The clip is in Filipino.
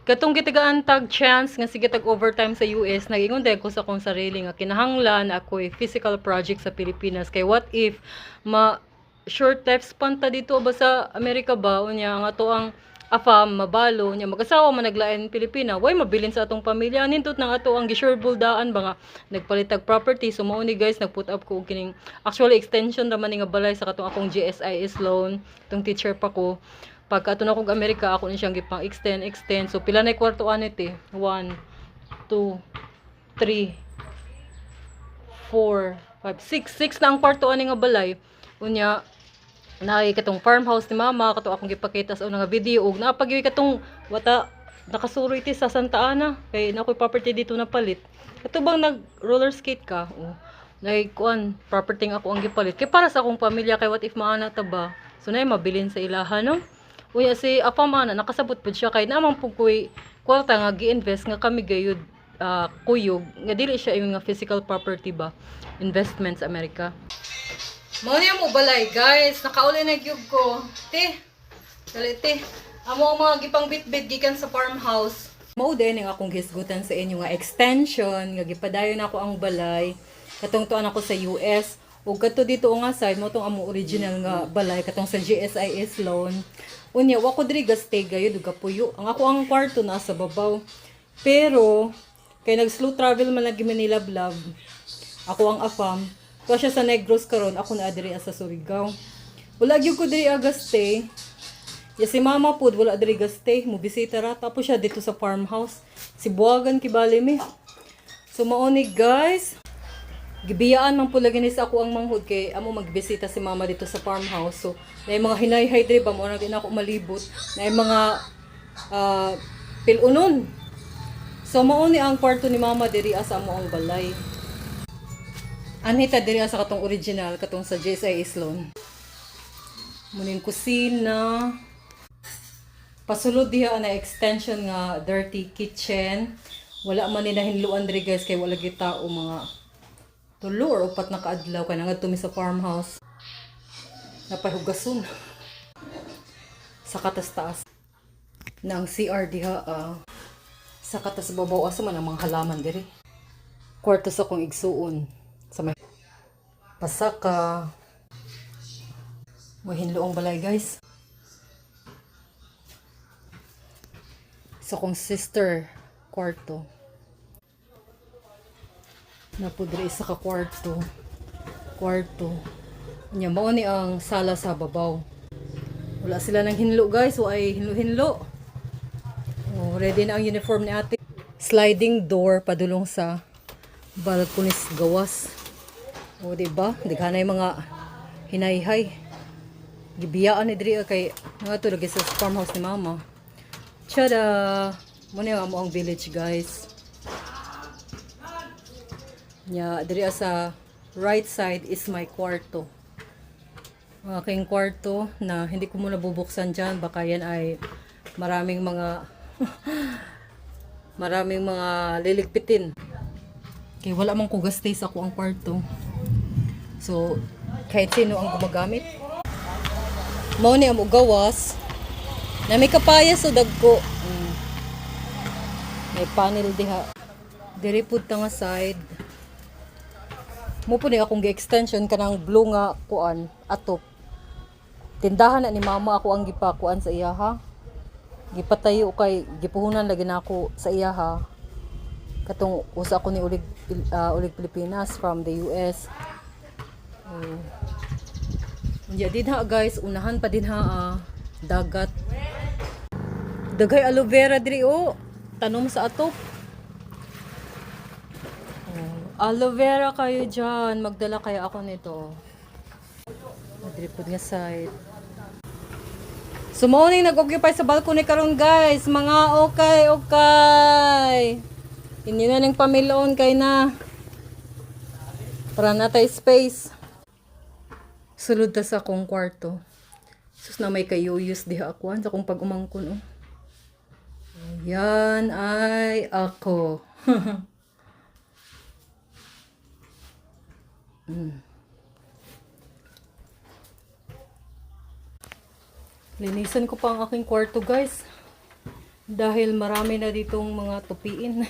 Katong gitagaan tag chance nga sige tag overtime sa US, nagingon dahil ko sa akong sarili nga kinahanglan ako'y physical project sa Pilipinas. Kay what if short lifespan ta dito ba sa Amerika ba? Unya nga to ang afam mabalo nya mag-asawa man naglain Pilipina, way mabilin sa atong pamilya nindot nang ato ang gisure-buldaan ba nga nagpalitag property. So mao ni guys nagput up ko og kining actually extension ra man ni nga balay sa katong akong GSIS loan, itong teacher pa ko. Pagka ato na kog Amerika ako ni siyang gipang extend. So pila na kwarto anit eh? 1 2 3 4 5 6 na ang kwarto ani nga balay. Unya naay katong farmhouse ni mama kato akong gipakita sa una nga video ug napagyoy katong wata nakasuroy ti sa Santa Ana kay nakoy property dito na palit. Kato bang nag roller skate ka? Like kuan property nga ako ang gipalit kay para sa akong pamilya kay what if maana ta ba? So nay mabilin sa ilaha no. Unya si apa man nakasabot pud siya kay naman pug koy kwarta nga gi-invest nga kami gayud kuyog nga dili siya yung nga physical property ba investments Amerika. Mao niya mo balay guys, nakauli na gyud ko. Te. Dali te. Amo ang mga gipang bitbit gikan sa farmhouse. Mao din ang akong gisgutan sa inyo nga extension nga gipadayon ako ang balay. Katong tuan ako sa US ug kadto dito nga side mo tong amo original nga balay katong sa GSIS loan. Unya wa ko diri gastay gayud ug kapuyo. Ang ako ang kwarto nasa babaw. Pero kay nag slow travel man lagi Manila vlog. Ako ang afam. Kuha siya sa Negros karon, ako na diri sa Surigao. Wala gyud ko diri agaste. Ya si mama pud wala diri gaste, mo bisita ra tapos siya dito sa farmhouse. Si Buagan kibali mi. So mao ni guys. Gibiyaan man pud lagi ni sa ako ang manghud kay amo magbisita si mama dito sa farmhouse. So nay mga hinay-hay diri ba mo na din ako malibot. Nay mga pilunon. So mao ni ang kwarto ni mama diri asa amo ang balay. Anita diri sa katong original katong sa GSIS loan. Muning kusina. Pasulod diha na extension nga dirty kitchen. Wala man ni nahinluan diri guys kay wala gyud tao mga 3 or 4 na kaadlaw kay nangadto mi sa farmhouse. Napahugason. Sa katas-taas. Na ang CR diha sa katas babaw asa man ang mga halaman diri. Kwarto sa kong igsuon. Sa may pasaka mahinlo ang balay guys sa kong sister kwarto napudre isa ka kwarto nya mao ni ang sala sa babaw wala sila nang hinlo guys so ay hinlo ready na ang uniform ni ate sliding door padulong sa balkonis gawas. O diba? Daghanay mga hinayhay. Gibiyaan ni diri kay nga to lagi sa farmhouse ni mama. Tada! Muna yung amo ang village guys. Nya diri sa right side is my kwarto. Aking kwarto na hindi ko muna bubuksan dyan. Baka yan ay maraming mga maraming mga liligpitin. Kaya wala mang kugastay sa ako ang kwarto. So, kahit sino ang gumagamit. Mao ni amo gawas. Na may kapayas o dagko. May panel diha. Diri pud ta nga side. Mo pud ni akong gi-extension kanang blue nga kuan atop. Tindahan na ni mama ako ang gipakuan sa iya ha. Gipatayo kay gipuhunan lagi na ako sa iya ha. Katong usa ko ni ulig Pilipinas from the US. Yeah, din ha guys, unahan pa din ha dagat. Daghay aloe vera diri tanom sa atop. Aloe vera kayo dyan, magdala kaya ako nito. Diri pud nga side. So mao ni nag-occupy sa balcony karon guys, mga okay. Inyo na ning pamiloon kay na para natay space. Sulod ta sa akong kwarto. Sus na may kayuyos diha ako sa akong pag-umangkon Ayan ay ako. Linisan ko pa ang aking kwarto guys. Dahil marami na ditong mga tupiin.